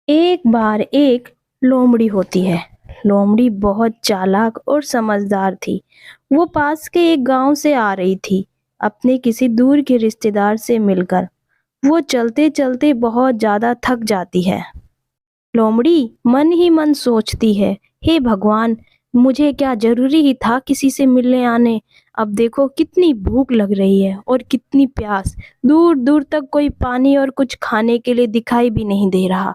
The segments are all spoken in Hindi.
एक बार एक लोमड़ी होती है। लोमड़ी बहुत चालाक और समझदार थी। वो पास के एक गांव से आ रही थी, अपने किसी दूर के रिश्तेदार से मिलकर। वो चलते चलते बहुत ज्यादा थक जाती है। लोमड़ी मन ही मन सोचती है, हे भगवान, मुझे क्या जरूरी ही था किसी से मिलने आने। अब देखो कितनी भूख लग रही है और कितनी प्यास। दूर दूर तक कोई पानी और कुछ खाने के लिए दिखाई भी नहीं दे रहा,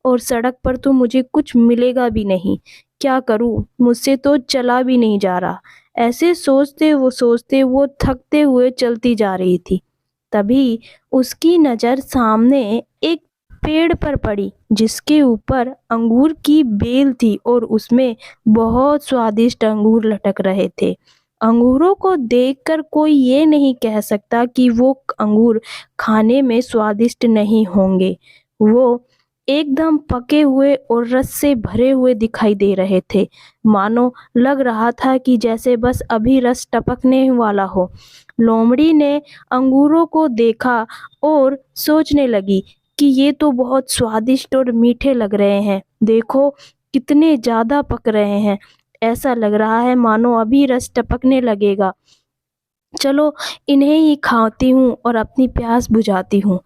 और सड़क पर तो मुझे कुछ मिलेगा भी नहीं। क्या करूं, मुझसे तो चला भी नहीं जा रहा। ऐसे सोचते वो थकते हुए चलती जा रही थी। तभी उसकी नजर सामने एक पेड़ पर पड़ी, जिसके ऊपर अंगूर की बेल थी और उसमें बहुत स्वादिष्ट अंगूर लटक रहे थे। अंगूरों को देखकर कोई ये नहीं कह सकता कि वो अंगूर खाने में स्वादिष्ट नहीं होंगे। वो एकदम पके हुए और रस से भरे हुए दिखाई दे रहे थे। मानो लग रहा था कि जैसे बस अभी रस टपकने वाला हो। लोमड़ी ने अंगूरों को देखा और सोचने लगी कि ये तो बहुत स्वादिष्ट और मीठे लग रहे हैं। देखो कितने ज़्यादा पक रहे हैं। ऐसा लग रहा है मानो अभी रस टपकने लगेगा। चलो इन्हें ही खाती हूँ और अपनी प्यास बुझाती हूँ।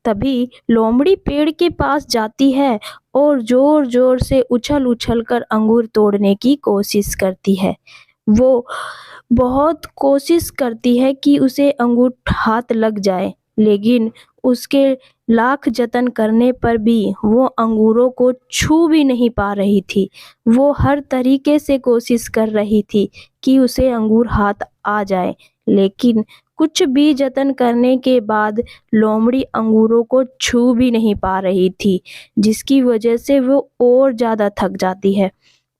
तभी लोमड़ी पेड़ के पास जाती है और जोर जोर से उछल उछल कर अंगूर तोड़ने की कोशिश करती है। वो बहुत कोशिश करती है कि उसे अंगूर हाथ लग जाए, लेकिन उसके लाख जतन करने पर भी वो अंगूरों को छू भी नहीं पा रही थी। वो हर तरीके से कोशिश कर रही थी कि उसे अंगूर हाथ आ जाए, लेकिन कुछ भी जतन करने के बाद लोमड़ी अंगूरों को छू भी नहीं पा रही थी, जिसकी वजह से वो और ज़्यादा थक जाती है।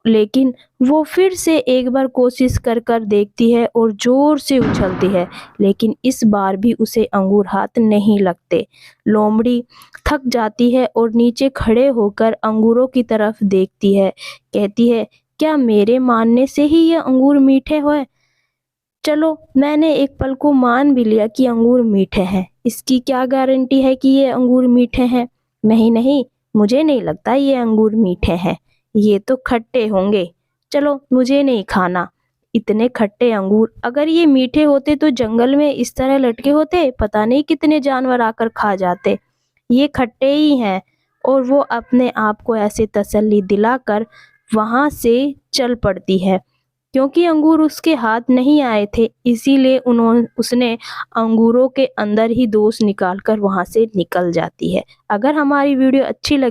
लेकिन वो फिर से एक बार कोशिश कर कर देखती है और जोर से उछलती है, लेकिन इस बार भी उसे अंगूर हाथ नहीं लगते। लोमड़ी थक जाती है और नीचे खड़े होकर अंगूरों की तरफ देखती है। कहती है, क्या मेरे मानने से ही ये अंगूर मीठे हुए? चलो मैंने एक पल को मान भी लिया कि अंगूर मीठे हैं। इसकी क्या गारंटी है कि ये अंगूर मीठे हैं? नहीं नहीं, मुझे नहीं लगता ये अंगूर मीठे हैं। ये तो खट्टे होंगे। चलो मुझे नहीं खाना। इतने खट्टे अंगूर, अगर ये मीठे होते तो जंगल में इस तरह लटके होते, पता नहीं कितने जानवर आकर खा जाते। ये खट्टे ही हैं। और वो अपने आप को ऐसे तसल्ली दिलाकर वहां से चल पड़ती है। क्योंकि अंगूर उसके हाथ नहीं आए थे, इसीलिए उसने अंगूरों के अंदर ही दोष निकालकर वहां से निकल जाती है। अगर हमारी वीडियो अच्छी लगी